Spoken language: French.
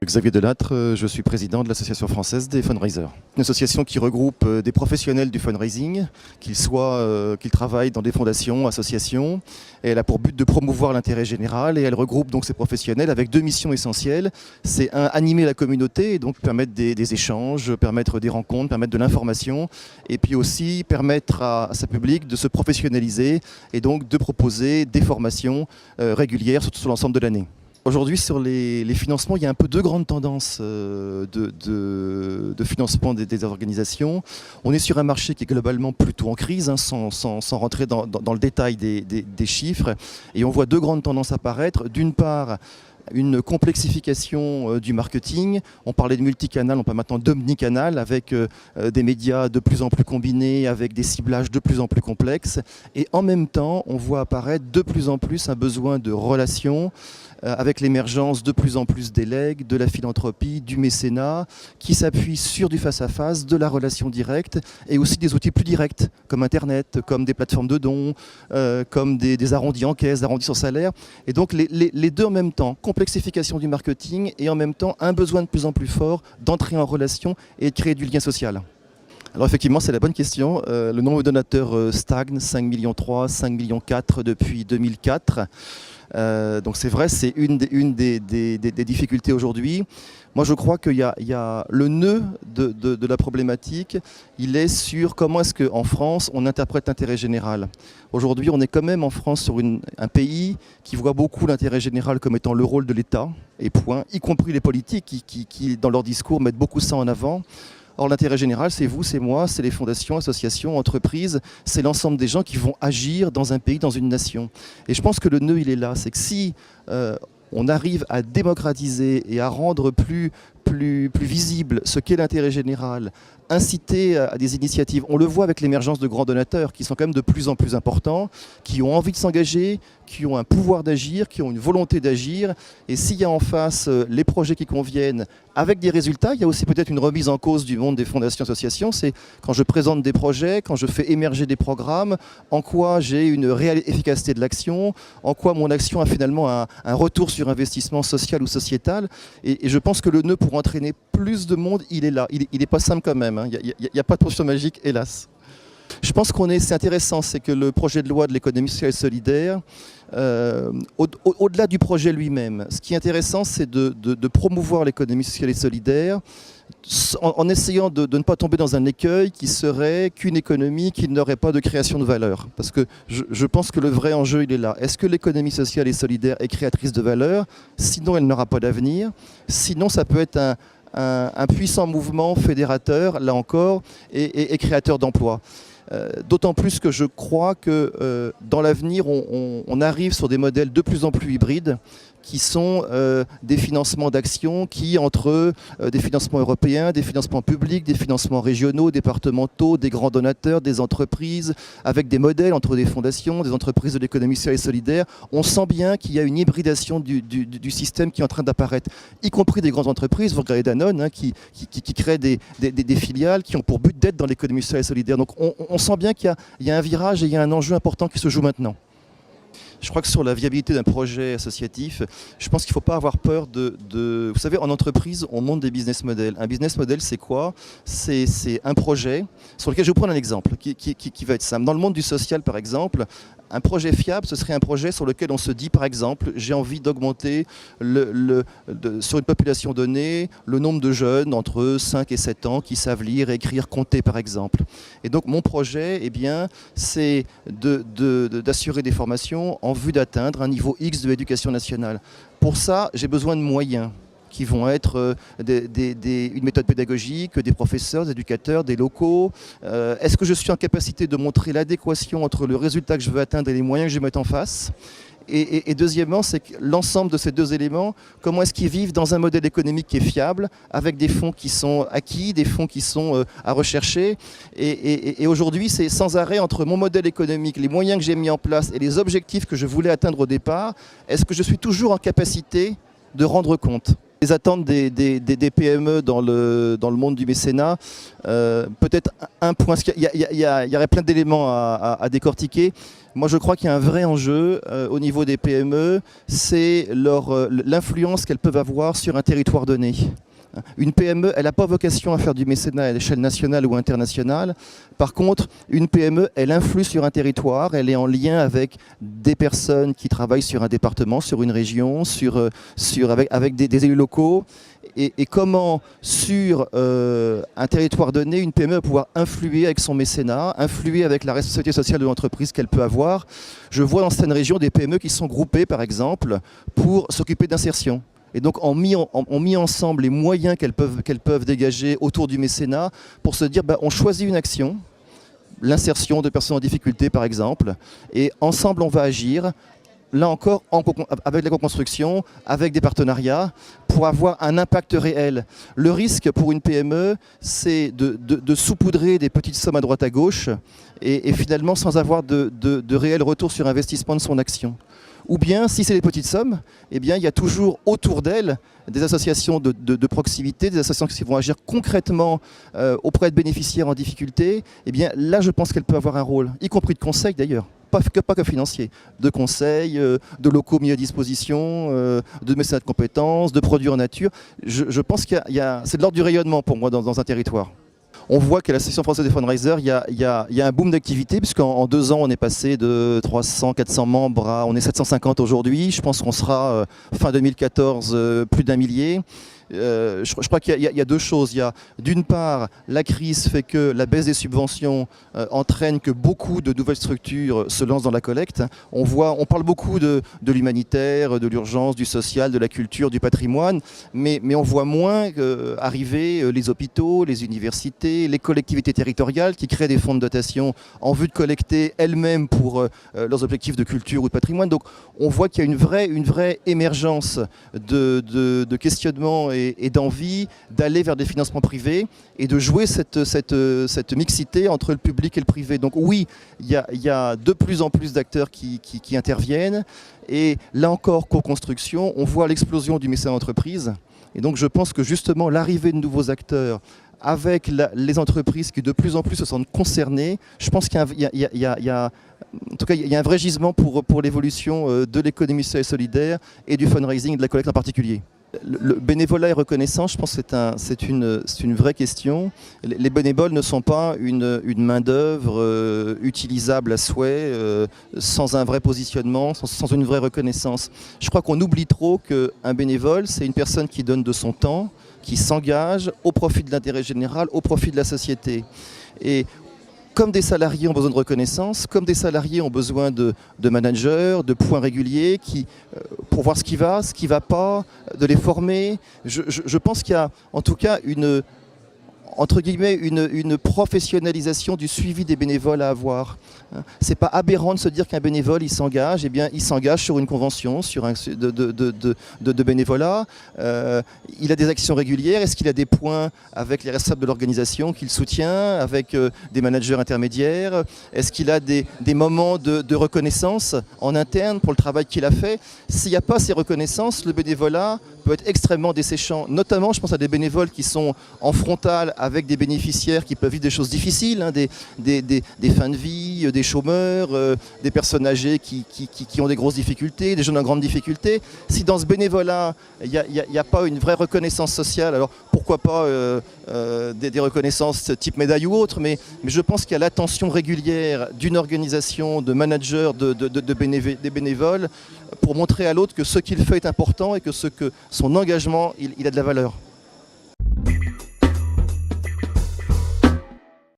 Xavier Delattre, je suis président de l'Association française des fundraisers. Une association qui regroupe des professionnels du fundraising, qu'ils travaillent dans des fondations, associations. Et elle a pour but de promouvoir l'intérêt général et elle regroupe donc ces professionnels avec deux missions essentielles. C'est animer la communauté et donc permettre des échanges, permettre des rencontres, permettre de l'information et puis aussi permettre à sa public de se professionnaliser et donc de proposer des formations régulières sur l'ensemble de l'année. Aujourd'hui, sur les financements, il y a un peu deux grandes tendances de financement des organisations. On est sur un marché qui est globalement plutôt en crise, sans rentrer dans le détail des chiffres. Et on voit deux grandes tendances apparaître. D'une part, une complexification du marketing. On parlait de multicanal, on parle maintenant d'omnicanal, avec des médias de plus en plus combinés, avec des ciblages de plus en plus complexes. Et en même temps, on voit apparaître de plus en plus un besoin de relations, avec l'émergence de plus en plus des legs, de la philanthropie, du mécénat, qui s'appuient sur du face-à-face, de la relation directe, et aussi des outils plus directs, comme Internet, comme des plateformes de dons, comme des arrondis en caisse, arrondis sur salaire. Et donc les deux en même temps, complexification du marketing et en même temps un besoin de plus en plus fort d'entrer en relation et de créer du lien social. Alors effectivement, c'est la bonne question. Le nombre de donateurs stagne, 5,3 millions, 5,4 millions depuis 2004. Donc c'est vrai, c'est une des difficultés aujourd'hui. Moi je crois qu'il y a le nœud de la problématique, il est sur comment est-ce qu'en France on interprète l'intérêt général. Aujourd'hui on est quand même en France sur un pays qui voit beaucoup l'intérêt général comme étant le rôle de l'État, et point, y compris les politiques qui dans leur discours mettent beaucoup ça en avant. Or, l'intérêt général, c'est vous, c'est moi, c'est les fondations, associations, entreprises, c'est l'ensemble des gens qui vont agir dans un pays, dans une nation. Et je pense que le nœud, il est là. C'est que si on arrive à démocratiser et à rendre plus visible ce qu'est l'intérêt général, inciter à des initiatives. On le voit avec l'émergence de grands donateurs qui sont quand même de plus en plus importants, qui ont envie de s'engager, qui ont un pouvoir d'agir, qui ont une volonté d'agir. Et s'il y a en face les projets qui conviennent avec des résultats, il y a aussi peut-être une remise en cause du monde des fondations associations. C'est quand je présente des projets, quand je fais émerger des programmes, en quoi j'ai une réelle efficacité de l'action, en quoi mon action a finalement un retour sur investissement social ou sociétal. Et je pense que le nœud pour entraîner plus de monde, il est là. Il n'est pas simple quand même. Il n'y a pas de potion magique, hélas. Je pense c'est intéressant, c'est que le projet de loi de l'économie sociale et solidaire, au-delà du projet lui-même, ce qui est intéressant, c'est de promouvoir l'économie sociale et solidaire en essayant de ne pas tomber dans un écueil qui serait qu'une économie qui n'aurait pas de création de valeur. Parce que je pense que le vrai enjeu, il est là. Est-ce que l'économie sociale et solidaire est créatrice de valeur? Sinon, elle n'aura pas d'avenir. Sinon, ça peut être un puissant mouvement fédérateur, là encore, et créateur d'emplois. D'autant plus que je crois que dans l'avenir, on arrive sur des modèles de plus en plus hybrides qui sont des financements d'actions qui, entre des financements européens, des financements publics, des financements régionaux, départementaux, des grands donateurs, des entreprises, avec des modèles entre des fondations, des entreprises de l'économie sociale et solidaire, on sent bien qu'il y a une hybridation du système qui est en train d'apparaître, y compris des grandes entreprises. Vous regardez Danone, qui crée des filiales qui ont pour but d'être dans l'économie sociale et solidaire. Donc on sent bien qu'il y a un virage et il y a un enjeu important qui se joue maintenant. Je crois que sur la viabilité d'un projet associatif, je pense qu'il ne faut pas avoir peur de... Vous savez, en entreprise, on monte des business models. Un business model, c'est quoi? C'est un projet sur lequel je vais vous prendre un exemple qui va être simple. Dans le monde du social, par exemple, un projet fiable, ce serait un projet sur lequel on se dit, par exemple, j'ai envie d'augmenter sur une population donnée le nombre de jeunes entre 5 et 7 ans qui savent lire, écrire, compter, par exemple. Et donc mon projet, eh bien, c'est d'assurer des formations en vue d'atteindre un niveau X de l'éducation nationale. Pour ça, j'ai besoin de moyens qui vont être une méthode pédagogique, des professeurs, des éducateurs, des locaux. Est-ce que je suis en capacité de montrer l'adéquation entre le résultat que je veux atteindre et les moyens que je vais mettre en face? Et deuxièmement, c'est que l'ensemble de ces deux éléments, comment est-ce qu'ils vivent dans un modèle économique qui est fiable, avec des fonds qui sont acquis, des fonds qui sont à rechercher. Et aujourd'hui, c'est sans arrêt entre mon modèle économique, les moyens que j'ai mis en place et les objectifs que je voulais atteindre au départ, est-ce que je suis toujours en capacité de rendre compte? Les attentes des PME dans le monde du mécénat, peut-être un point, il y aurait plein d'éléments à décortiquer. Moi je crois qu'il y a un vrai enjeu au niveau des PME, c'est l'influence qu'elles peuvent avoir sur un territoire donné. Une PME, elle n'a pas vocation à faire du mécénat à l'échelle nationale ou internationale. Par contre, une PME, elle influe sur un territoire, elle est en lien avec des personnes qui travaillent sur un département, sur une région, avec des élus locaux. Et comment, sur un territoire donné, une PME va pouvoir influer avec son mécénat, influer avec la responsabilité sociale de l'entreprise qu'elle peut avoir. Je vois dans certaines régions des PME qui sont groupées, par exemple, pour s'occuper d'insertion. Et donc on mis ensemble les moyens qu'elles peuvent dégager autour du mécénat pour se dire on choisit une action, l'insertion de personnes en difficulté par exemple, et ensemble on va agir, là encore avec la co-construction, avec des partenariats, pour avoir un impact réel. Le risque pour une PME, c'est de saupoudrer des petites sommes à droite à gauche et finalement sans avoir de réel retour sur investissement de son action. Ou bien, si c'est des petites sommes, eh bien, il y a toujours autour d'elles des associations de proximité, des associations qui vont agir concrètement auprès de bénéficiaires en difficulté. Eh bien, là, je pense qu'elle peut avoir un rôle, y compris de conseil d'ailleurs, pas que financier, de conseil, de locaux mis à disposition, de mécénat de compétences, de produits en nature. Je pense qu'il c'est de l'ordre du rayonnement pour moi dans un territoire. On voit qu'à l'Association française des fundraisers, il y a un boom d'activité, puisqu'en 2 ans, on est passé de 300, 400 membres à on est 750 aujourd'hui. Je pense qu'on sera, fin 2014, plus d'1 millier. Je crois qu'il y a 2 choses. Il y a d'une part, la crise fait que la baisse des subventions entraîne que beaucoup de nouvelles structures se lancent dans la collecte. On parle beaucoup de l'humanitaire, de l'urgence, du social, de la culture, du patrimoine, mais on voit moins arriver les hôpitaux, les universités, les collectivités territoriales qui créent des fonds de dotation en vue de collecter elles-mêmes pour leurs objectifs de culture ou de patrimoine. Donc on voit qu'il y a une vraie émergence de questionnement et d'envie d'aller vers des financements privés et de jouer cette mixité entre le public et le privé. Donc oui, il y a de plus en plus d'acteurs qui interviennent et là encore, co-construction, on voit l'explosion du mécénat d'entreprise et donc je pense que justement l'arrivée de nouveaux acteurs avec les entreprises qui de plus en plus se sentent concernées, je pense qu'il y a en tout cas, il y a un vrai gisement pour l'évolution de l'économie sociale et solidaire et du fundraising et de la collecte en particulier. Le bénévolat et reconnaissance, je pense que c'est une vraie question. Les bénévoles ne sont pas une main-d'œuvre utilisable à souhait, sans un vrai positionnement, sans une vraie reconnaissance. Je crois qu'on oublie trop qu'un bénévole, c'est une personne qui donne de son temps, qui s'engage au profit de l'intérêt général, au profit de la société. Et comme des salariés ont besoin de reconnaissance, comme des salariés ont besoin de managers, de points réguliers pour voir ce qui va pas, de les former. Je pense qu'il y a en tout cas entre guillemets, une professionnalisation du suivi des bénévoles à avoir. C'est pas aberrant de se dire qu'un bénévole, il s'engage, eh bien, il s'engage sur une convention de bénévolat. Il a des actions régulières. Est-ce qu'il a des points avec les responsables de l'organisation qu'il soutient, avec des managers intermédiaires? Est-ce qu'il a des moments de reconnaissance en interne pour le travail qu'il a fait? S'il n'y a pas ces reconnaissances, le bénévolat peut être extrêmement desséchant. Notamment, je pense à des bénévoles qui sont en frontal avec des bénéficiaires qui peuvent vivre des choses difficiles, hein, des fins de vie, des chômeurs, des personnes âgées qui ont des grosses difficultés, des jeunes en grande difficulté. Si dans ce bénévolat, il n'y a pas une vraie reconnaissance sociale, alors pourquoi pas des reconnaissances type médaille ou autre, mais je pense qu'il y a l'attention régulière d'une organisation, de managers, des bénévoles, pour montrer à l'autre que ce qu'il fait est important et que son engagement, il a de la valeur.